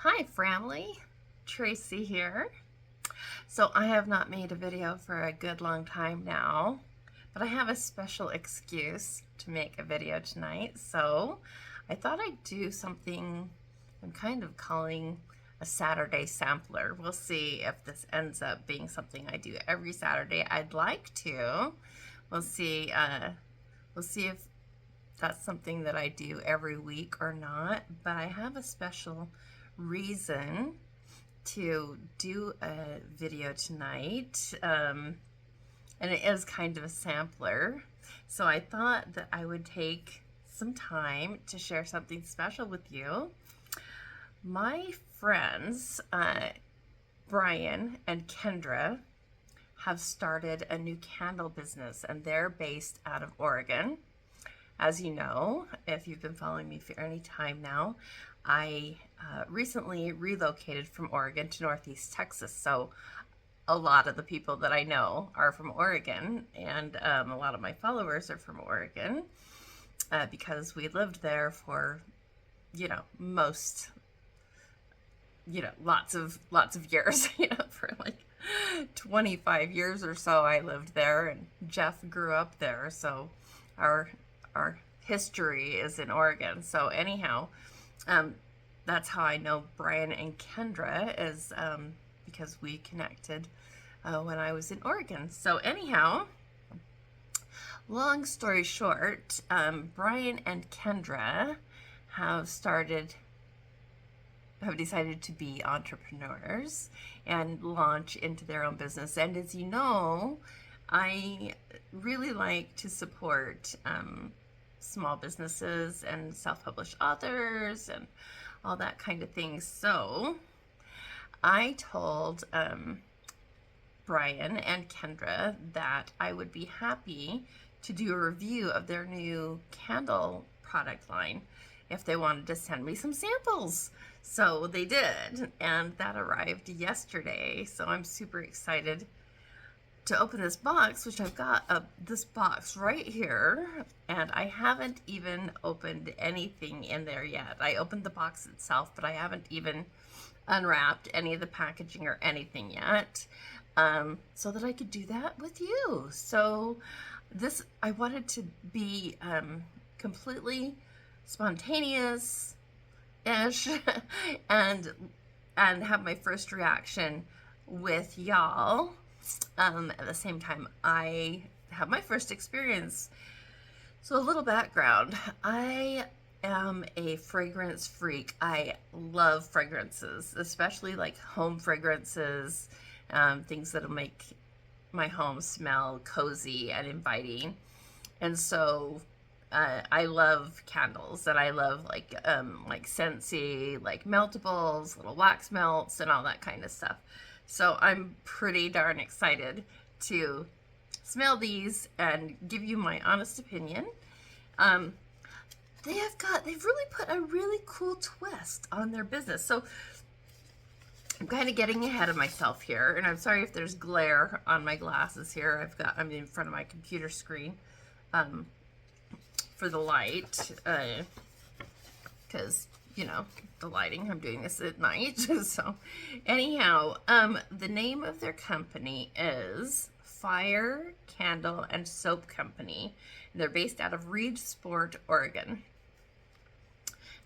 Hi family, Tracy here. So I have not made a video for a good long time now, but I have a special excuse to make a video tonight. So I thought I'd do something I'm kind of calling a Saturday sampler. We'll see if this ends up being something I do every Saturday. I'd like to. We'll see if that's something that I do every week or not, but I have a special reason to do a video tonight, and it is kind of a sampler. So I thought that I would take some time to share something special with you. My friends, Brian and Kendra, have started a new candle business, and they're based out of Oregon. As you know, if you've been following me for any time now, I recently relocated from Oregon to Northeast Texas. So a lot of the people that I know are from Oregon, and a lot of my followers are from Oregon because we lived there for, lots of years, for like 25 years or so I lived there, and Jeff grew up there. So our history is in Oregon. So anyhow, that's how I know Brian and Kendra is because we connected when I was in Oregon. So anyhow, long story short, Brian and Kendra have decided to be entrepreneurs and launch into their own business. And as you know, I really like to support small businesses and self-published authors and all that kind of thing. So I told Brian and Kendra that I would be happy to do a review of their new candle product line if they wanted to send me some samples. So they did, and that arrived yesterday. So I'm super excited to open this box, which I've got this box right here, and I haven't even opened anything in there yet. I opened the box itself, but I haven't even unwrapped any of the packaging or anything yet, so that I could do that with you. So I wanted to be completely spontaneous-ish and have my first reaction with y'all. At the same time, I have my first experience. So a little background. I am a fragrance freak. I love fragrances, especially like home fragrances, things that'll make my home smell cozy and inviting. And so I love candles, and I love like Scentsy, like meltables, little wax melts, and all that kind of stuff. So I'm pretty darn excited to smell these and give you my honest opinion. They've really put a really cool twist on their business. So I'm kind of getting ahead of myself here, and I'm sorry if there's glare on my glasses here. I'm in front of my computer screen for the light, because the lighting. I'm doing this at night. So anyhow, the name of their company is Fire Candle and Soap Company. They're based out of Reedsport, Oregon.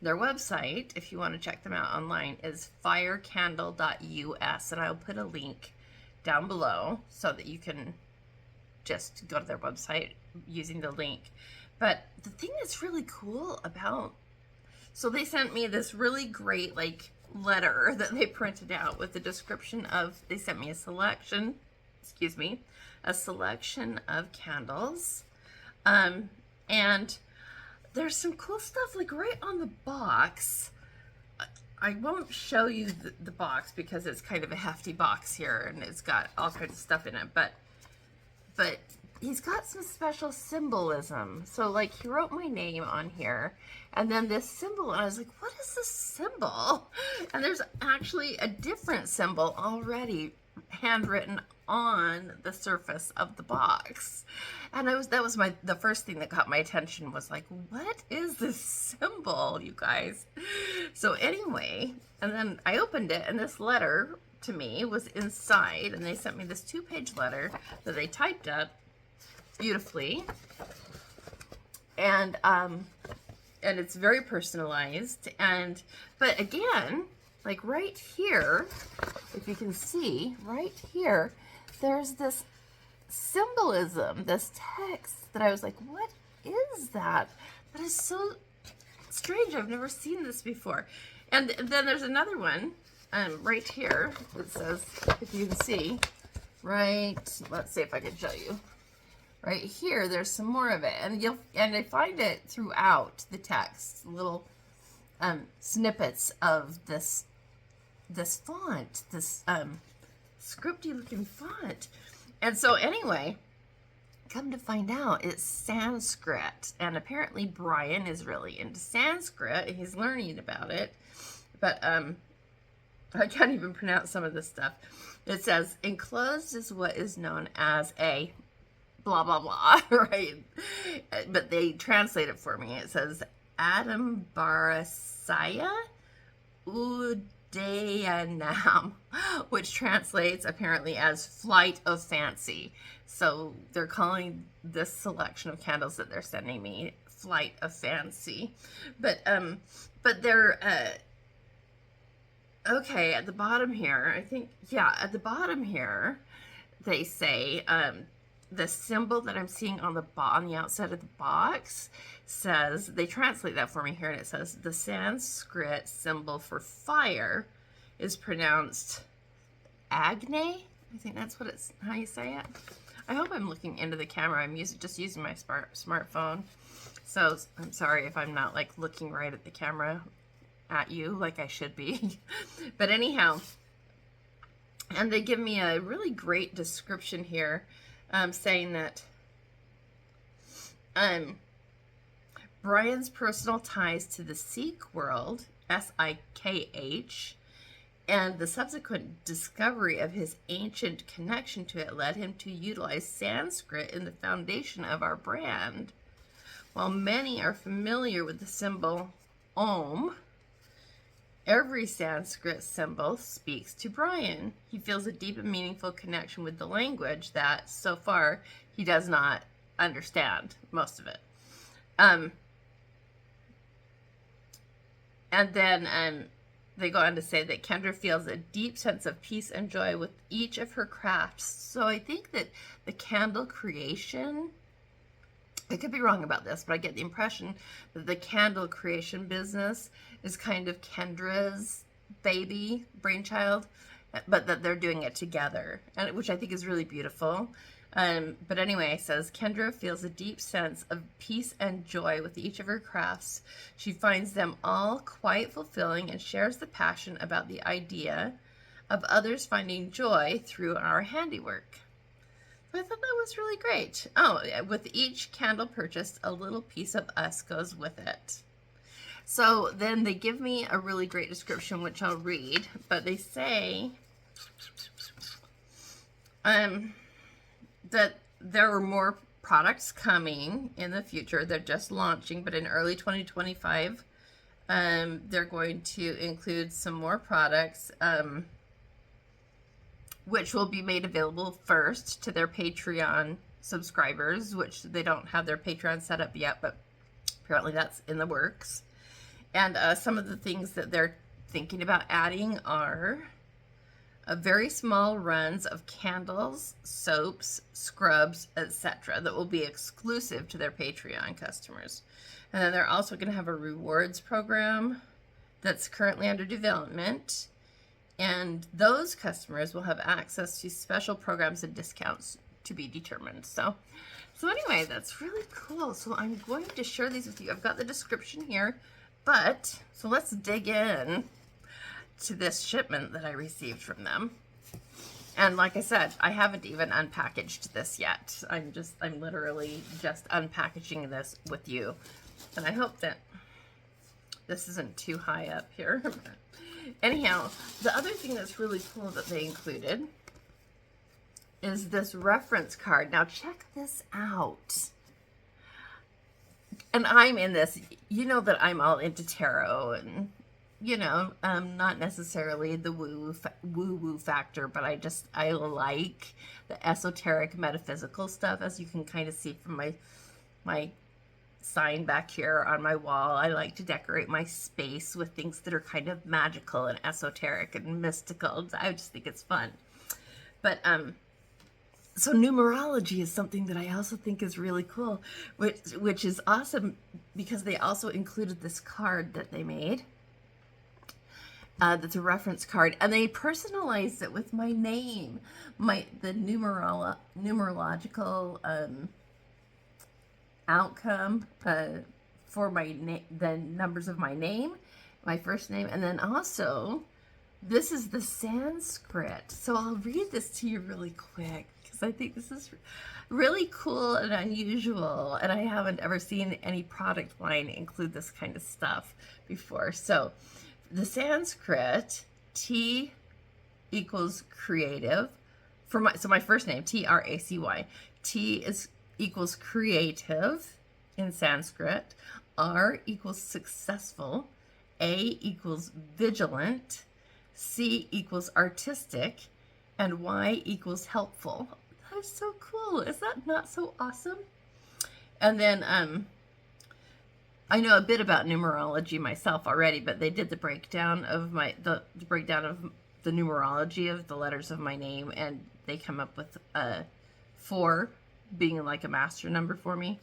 Their website, if you want to check them out online, is firecandle.us, and I'll put a link down below so that you can just go to their website using the link. But the thing that's really cool about, so they sent me this really great letter that they printed out with the description of, they sent me a selection of candles. And there's some cool stuff right on the box. I won't show you the box because it's kind of a hefty box here, and it's got all kinds of stuff in it, but he's got some special symbolism. So he wrote my name on here, and then this symbol, and I was like, what is this symbol? And there's actually a different symbol already handwritten on the surface of the box. And that was the first thing that caught my attention, was like, what is this symbol, you guys? So anyway, and then I opened it, and this letter to me was inside, and they sent me this 2-page letter that they typed up beautifully. And it's very personalized. But again, like right here, if you can see, right here, there's this symbolism, this text that I was like, what is that? That is so strange. I've never seen this before. And then there's another one right here that says, if you can see, right, let's see if I can show you. Right here, there's some more of it, and I find it throughout the text, little snippets of this font, this scripty looking font. And so anyway, come to find out, it's Sanskrit, and apparently Brian is really into Sanskrit, and he's learning about it. But I can't even pronounce some of this stuff. It says, enclosed is what is known as a blah, blah, blah, right? But they translate it for me. It says, Adambarasaya Udayanam, which translates apparently as flight of fancy. So they're calling this selection of candles that they're sending me flight of fancy. But they're, okay, at the bottom here, I think, yeah, at the bottom here, they say, the symbol that I'm seeing on the outside of the box says, they translate that for me here, and it says the Sanskrit symbol for fire is pronounced Agne. I think that's how you say it. I hope I'm looking into the camera. I'm just using my smartphone, so I'm sorry if I'm not like looking right at the camera at you like I should be. But anyhow, and they give me a really great description here, saying that Brian's personal ties to the Sikh world, S-I-K-H, and the subsequent discovery of his ancient connection to it led him to utilize Sanskrit in the foundation of our brand. While many are familiar with the symbol Om, every Sanskrit symbol speaks to Brian. He feels a deep and meaningful connection with the language that, so far, he does not understand most of it. And then they go on to say that Kendra feels a deep sense of peace and joy with each of her crafts. So I think that the candle creation, I could be wrong about this, but I get the impression that the candle creation business is kind of Kendra's baby, brainchild, but that they're doing it together, and which I think is really beautiful. But anyway, it says, Kendra feels a deep sense of peace and joy with each of her crafts. She finds them all quite fulfilling and shares the passion about the idea of others finding joy through our handiwork. I thought that was really great. Oh, with each candle purchased, a little piece of us goes with it. So then they give me a really great description, which I'll read, but they say that there are more products coming in the future. They're just launching, but in early 2025, they're going to include some more products, which will be made available first to their Patreon subscribers, which they don't have their Patreon set up yet, but apparently that's in the works. And some of the things that they're thinking about adding are very small runs of candles, soaps, scrubs, etc. that will be exclusive to their Patreon customers. And then they're also going to have a rewards program that's currently under development. And those customers will have access to special programs and discounts to be determined. So anyway, that's really cool. So I'm going to share these with you. I've got the description here, but so let's dig in to this shipment that I received from them. And like I said, I haven't even unpackaged this yet. I'm literally just unpackaging this with you. And I hope that this isn't too high up here. Anyhow, the other thing that's really cool that they included is this reference card. Now check this out. And I'm in this, you know that I'm all into tarot and, you know, not necessarily the woo-woo factor, but I like the esoteric metaphysical stuff, as you can kind of see from my sign back here on my wall. I like to decorate my space with things that are kind of magical and esoteric and mystical. I just think it's fun. But so numerology is something that I also think is really cool, which is awesome because they also included this card that they made. That's a reference card, and they personalized it with my name, the numerological outcome for the numbers of my name, my first name, and then also this is the Sanskrit. So I'll read this to you really quick because I think this is really cool and unusual, and I haven't ever seen any product line include this kind of stuff before. So the Sanskrit, T equals creative for my first name, T-R-A-C-Y. T equals creative in Sanskrit. R equals successful. A equals vigilant. C equals artistic. And Y equals helpful. That is so cool. Is that not so awesome? And then I know a bit about numerology myself already, but they did the breakdown of the breakdown of the numerology of the letters of my name, and they come up with 4 being like a master number for me.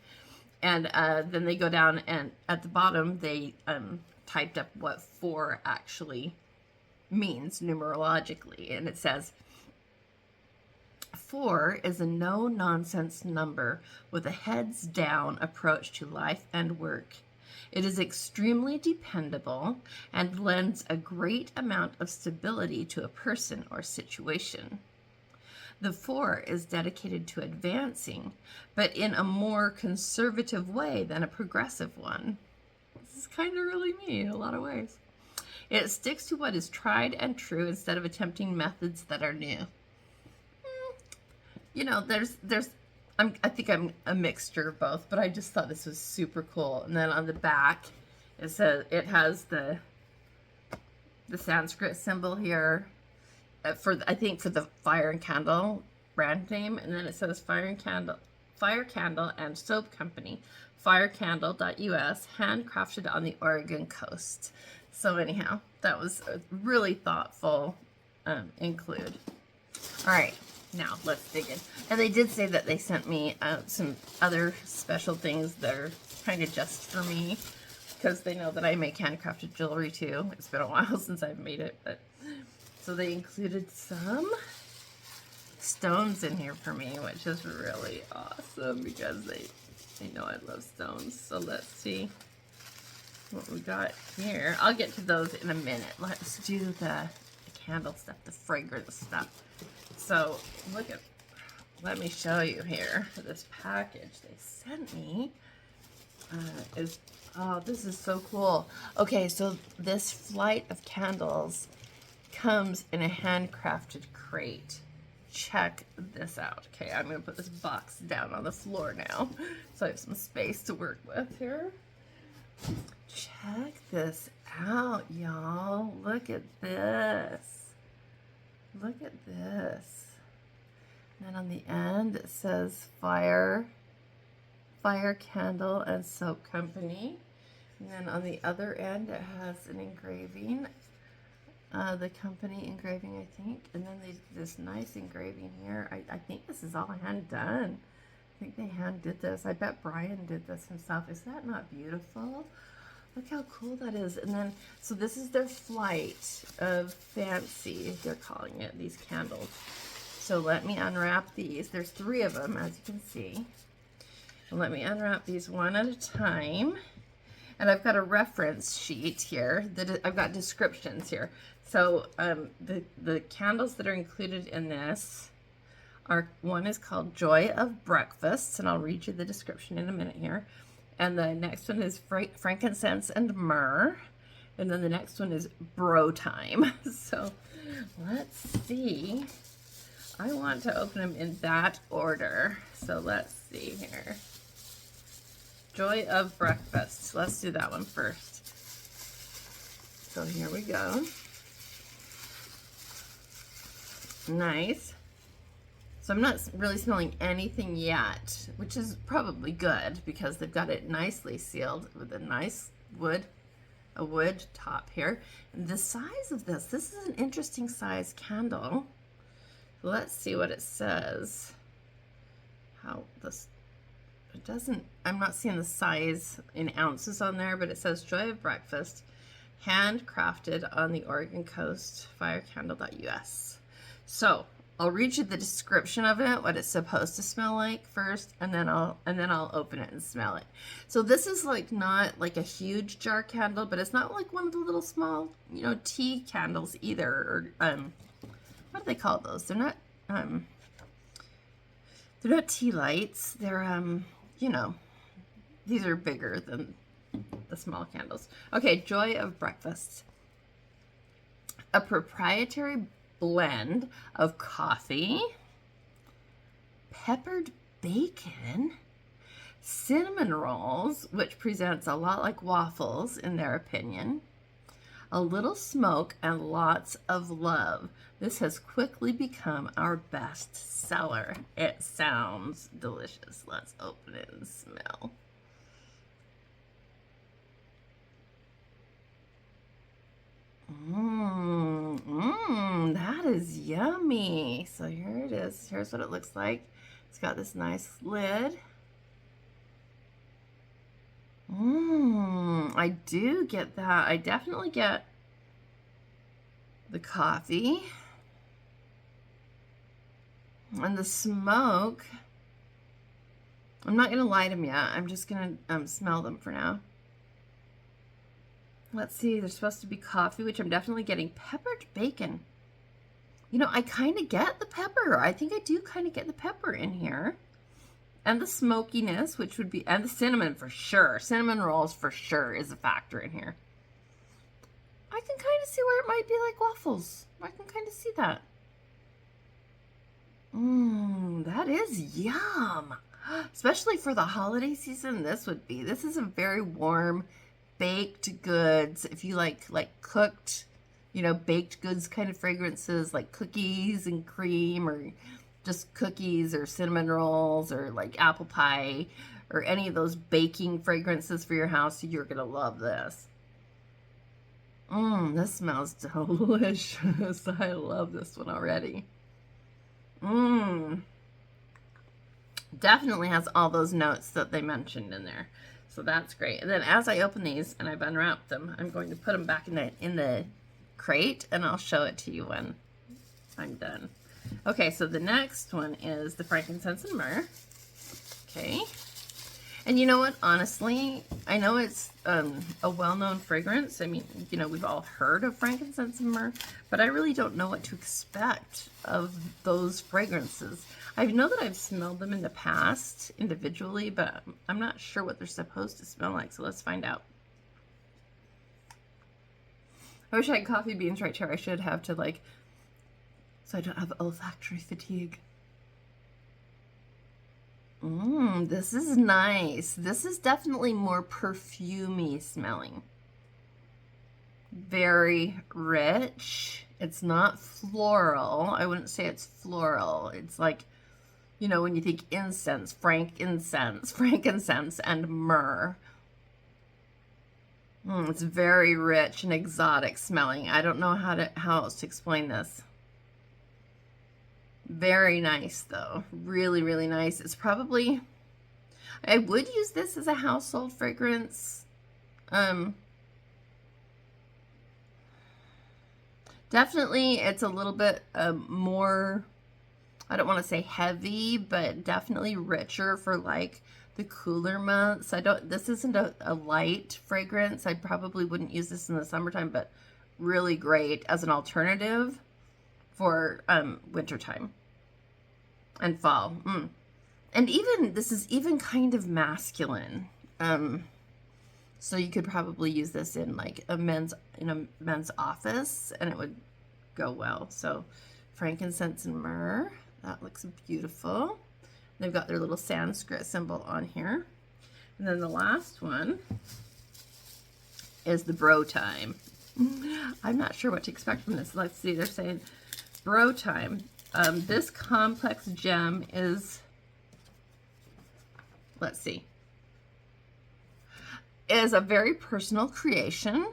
And then they go down, and at the bottom they typed up what 4 actually means numerologically, and it says 4 is a no-nonsense number with a heads-down approach to life and work. It is extremely dependable and lends a great amount of stability to a person or situation. The 4 is dedicated to advancing, but in a more conservative way than a progressive one. This is kind of really me in a lot of ways. It sticks to what is tried and true instead of attempting methods that are new. You know, I think I'm a mixture of both, but I just thought this was super cool. And then on the back, it has the Sanskrit symbol here I think for the Fire and Candle brand name, and then it says Fire Candle and Soap Company, firecandle.us, handcrafted on the Oregon coast. So anyhow, that was a really thoughtful include. All right. Now, let's dig in. And they did say that they sent me some other special things that are kind of just for me, because they know that I make handcrafted jewelry too. It's been a while since I've made it, but so they included some stones in here for me, which is really awesome because they know I love stones. So let's see what we got here. I'll get to those in a minute. Let's do the candle stuff, the fragrance stuff. So let me show you here. This package they sent me this is so cool. Okay, so this flight of candles comes in a handcrafted crate. Check this out. Okay, I'm gonna put this box down on the floor now so I have some space to work with here. Check this out, y'all. Look at this. Look at this. And then on the end it says Fire Candle and Soap Company. And then on the other end it has an engraving. The company engraving, I think. And then this nice engraving here. I think this is all hand done. I think they hand did this. I bet Brian did this himself. Is that not beautiful? Look how cool that is. And then, so this is their flight of fancy, they're calling it, these candles. So let me unwrap these. There's 3 of them, as you can see. And let me unwrap these one at a time. And I've got a reference sheet here. I've got descriptions here. So the candles that are included in this one is called Joy of Breakfast, and I'll read you the description in a minute here. And the next one is Frankincense and Myrrh. And then the next one is Bro Time. So let's see I want to open them in that order. So let's see here. Joy of Breakfast. Let's do that one first. So here we go. Nice. So I'm not really smelling anything yet, which is probably good because they've got it nicely sealed with a nice wood top here. And the size of this is an interesting size candle. Let's see what it says. How this, it doesn't, I'm not seeing the size in ounces on there, but it says Joy of Breakfast, handcrafted on the Oregon coast, firecandle.us. So I'll read you the description of it, what it's supposed to smell like first, and then I'll open it and smell it. So this is like not like a huge jar candle, but it's not like one of the little small, you know, tea candles either. Or what do they call those? They're not tea lights. They're you know, these are bigger than the small candles. Okay, Joy of Breakfast. A proprietary blend of coffee, peppered bacon, cinnamon rolls, which presents a lot like waffles in their opinion, a little smoke, and lots of love. This has quickly become our best seller. It sounds delicious. Let's open it and smell. That is yummy. So here it is. Here's what it looks like. It's got this nice lid. I do get that. I definitely get the coffee and the smoke. I'm not gonna light them yet. I'm just gonna smell them for now. Let's see, there's supposed to be coffee, which I'm definitely getting. Peppered bacon. You know, I kind of get the pepper. I think I do kind of get the pepper in here. And the smokiness, which would be, and the cinnamon for sure. Cinnamon rolls for sure is a factor in here. I can kind of see where it might be like waffles. I can kind of see that. That is yum. Especially for the holiday season, this is a very warm, baked goods. If you like cooked, you know, baked goods kind of fragrances, like cookies and cream, or just cookies or cinnamon rolls, or like apple pie, or any of those baking fragrances for your house, you're gonna love this. This smells delicious. I love this one already. Definitely has all those notes that they mentioned in there. So that's great. And then as I open these and I've unwrapped them, I'm going to put them back in the crate, and I'll show it to you when I'm done. Okay, so the next one is the frankincense and myrrh. Okay. And you know what? Honestly, I know it's a well-known fragrance. I mean, you know, we've all heard of frankincense and myrrh, but I really don't know what to expect of those fragrances. I know that I've smelled them in the past individually, but I'm not sure what they're supposed to smell like, so let's find out. I wish I had coffee beans right here. I should have to, like, so I don't have olfactory fatigue. This is nice. This is definitely more perfumey smelling. Very rich. It's not floral. I wouldn't say it's floral. It's like, you know, when you think incense, frankincense and myrrh. It's very rich and exotic smelling. I don't know how else to explain this. Very nice though. Really, really nice. It's probably, I would use this as a household fragrance. Definitely it's a little bit more, I don't want to say heavy, but definitely richer for like the cooler months. This isn't a light fragrance. I probably wouldn't use this in the summertime, but really great as an alternative for wintertime and fall. And even this is even kind of masculine. So you could probably use this in like a men's office and it would go well. So frankincense and myrrh. That looks beautiful. They've got their little Sanskrit symbol on here. And then the last one is the bro time. I'm not sure what to expect from this. Let's see, they're saying bro time. This complex gem is, let's see, is a very personal creation.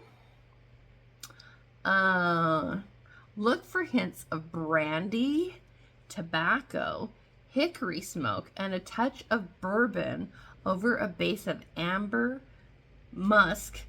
Look for hints of brandy, tobacco, hickory smoke, and a touch of bourbon over a base of amber, musk,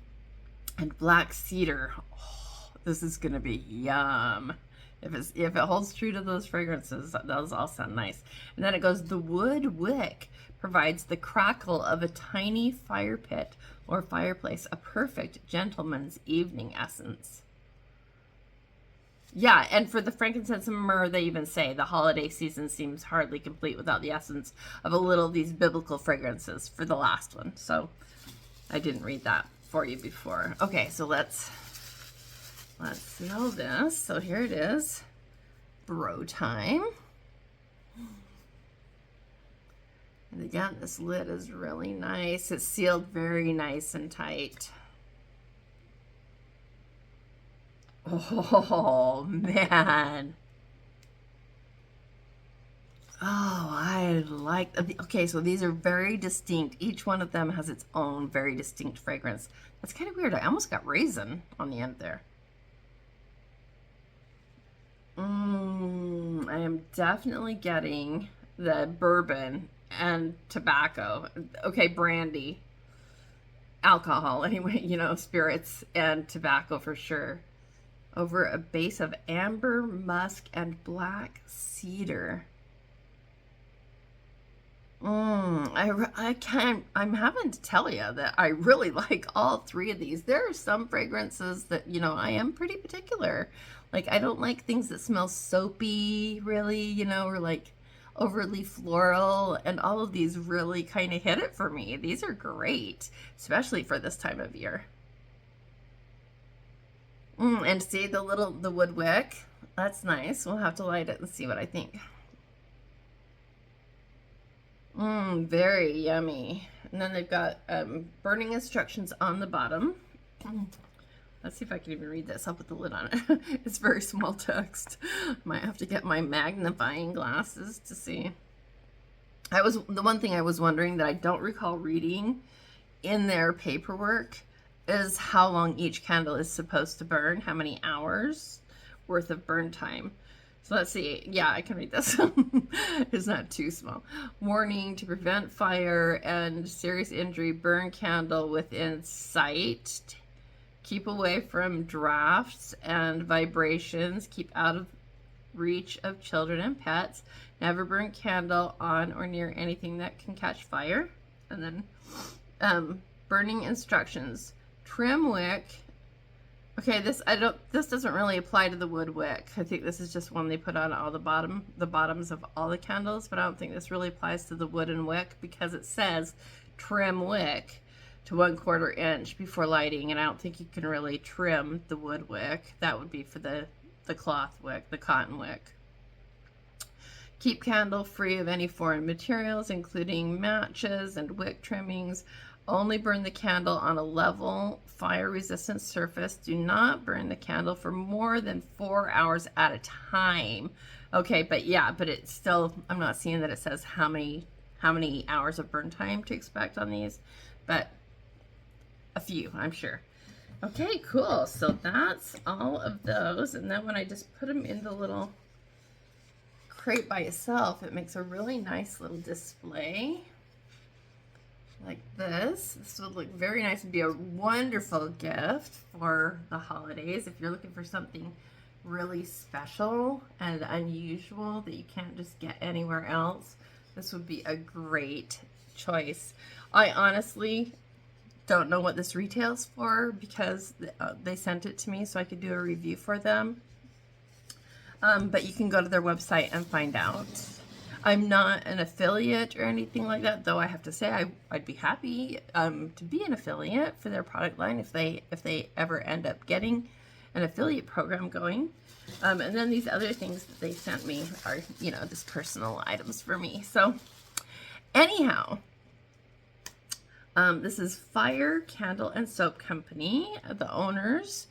and black cedar. Oh, this is gonna be yum. If it holds true to those fragrances, those all sound nice. And then it goes, the wood wick provides the crackle of a tiny fire pit or fireplace, a perfect gentleman's evening essence. Yeah, and for the frankincense and myrrh, they even say the holiday season seems hardly complete without the essence of a little of these biblical fragrances for the last one. So I didn't read that for you before. Okay, so let's smell this. So here it is, bro time. And again, this lid is really nice. It's sealed very nice and tight. Oh, man. Oh, I like, okay, so these are very distinct. Each one of them has its own very distinct fragrance. That's kind of weird. I almost got raisin on the end there. I am definitely getting the bourbon and tobacco. Okay, brandy. Alcohol, anyway, you know, spirits and tobacco for sure. Over a base of amber, musk, and black cedar. I'm having to tell you that I really like all three of these. There are some fragrances that, you know, I am pretty particular. Like, I don't like things that smell soapy, really, you know, or like overly floral, and all of these really kind of hit it for me. These are great, especially for this time of year. And see the wood wick? That's nice. We'll have to light it and see what I think. Very yummy. And then they've got burning instructions on the bottom. Let's see if I can even read this. I'll put the lid on it. It's very small text. Might have to get my magnifying glasses to see. The one thing I was wondering that I don't recall reading in their paperwork is how long each candle is supposed to burn, how many hours worth of burn time. So let's see. Yeah, I can read this. It's not too small. Warning: to prevent fire and serious injury, burn candle within sight. Keep away from drafts and vibrations. Keep out of reach of children and pets. Never burn candle on or near anything that can catch fire. And then burning instructions. Trim wick. Okay, this doesn't really apply to the wood wick. I think this is just one they put on all the bottoms of all the candles, but I don't think this really applies to the wooden wick because it says trim wick to 1/4 inch before lighting, and I don't think you can really trim the wood wick. That would be for the cloth wick, the cotton wick. Keep candle free of any foreign materials, including matches and wick trimmings. Only burn the candle on a level, fire-resistant surface. Do not burn the candle for more than 4 hours at a time. Okay, but yeah, but it's still, I'm not seeing that it says how many hours of burn time to expect on these, but a few, I'm sure. Okay, cool. So that's all of those. And then when I just put them in the little crate by itself, it makes a really nice little display. Like this. This would look very nice and be a wonderful gift for the holidays. If you're looking for something really special and unusual that you can't just get anywhere else, this would be a great choice. I honestly don't know what this retails for because they sent it to me so I could do a review for them. But you can go to their website and find out. I'm not an affiliate or anything like that, though I have to say I'd be happy to be an affiliate for their product line if they ever end up getting an affiliate program going. And then these other things that they sent me are, you know, just personal items for me. So anyhow, this is Fire Candle and Soap Company. The owners,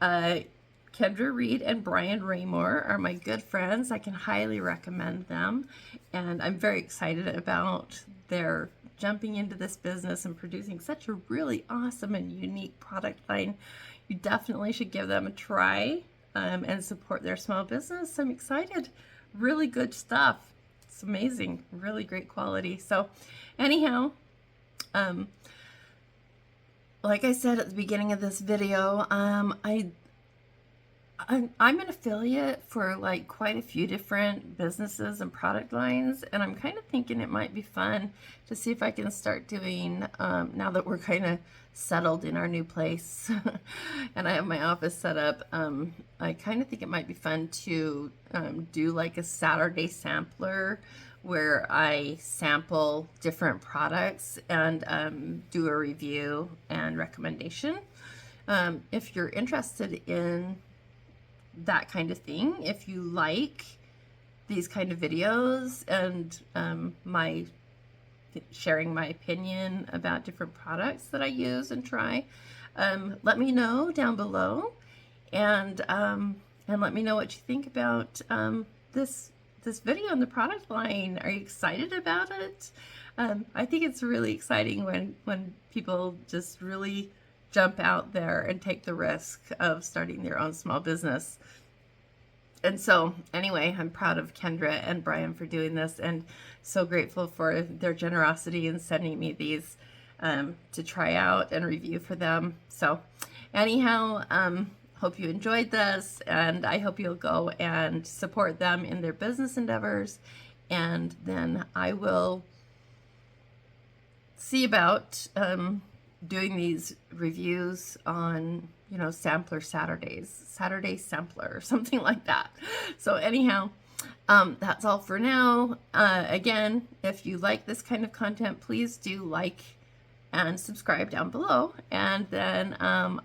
Kendra Reed and Brian Reymore, are my good friends. I can highly recommend them, and I'm very excited about their jumping into this business and producing such a really awesome and unique product line. You definitely should give them a try and support their small business. I'm excited. Really good stuff. It's amazing. Really great quality. So anyhow, like I said at the beginning of this video, I'm an affiliate for like quite a few different businesses and product lines, and I'm kind of thinking it might be fun to see if I can start doing, now that we're kind of settled in our new place and I have my office set up, I kind of think it might be fun to do like a Saturday sampler where I sample different products and do a review and recommendation. If you're interested in that kind of thing, if you like these kind of videos and my sharing my opinion about different products that I use and try, let me know down below, and let me know what you think about this video and the product line. Are you excited about it? I think it's really exciting when people just really jump out there and take the risk of starting their own small business. And so anyway, I'm proud of Kendra and Brian for doing this, and so grateful for their generosity in sending me these to try out and review for them. So anyhow, hope you enjoyed this, and I hope you'll go and support them in their business endeavors, and then I will see about doing these reviews on, you know, Sampler Saturday Sampler, or something like that. So anyhow, that's all for now. Again, if you like this kind of content, please do like and subscribe down below. And then on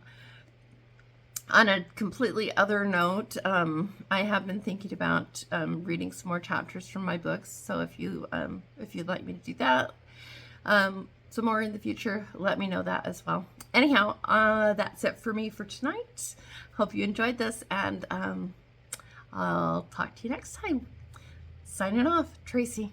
a completely other note, I have been thinking about reading some more chapters from my books. So if you'd like me to do that some more in the future, let me know that as well. Anyhow, that's it for me for tonight. Hope you enjoyed this, and I'll talk to you next time. Signing off, Tracy.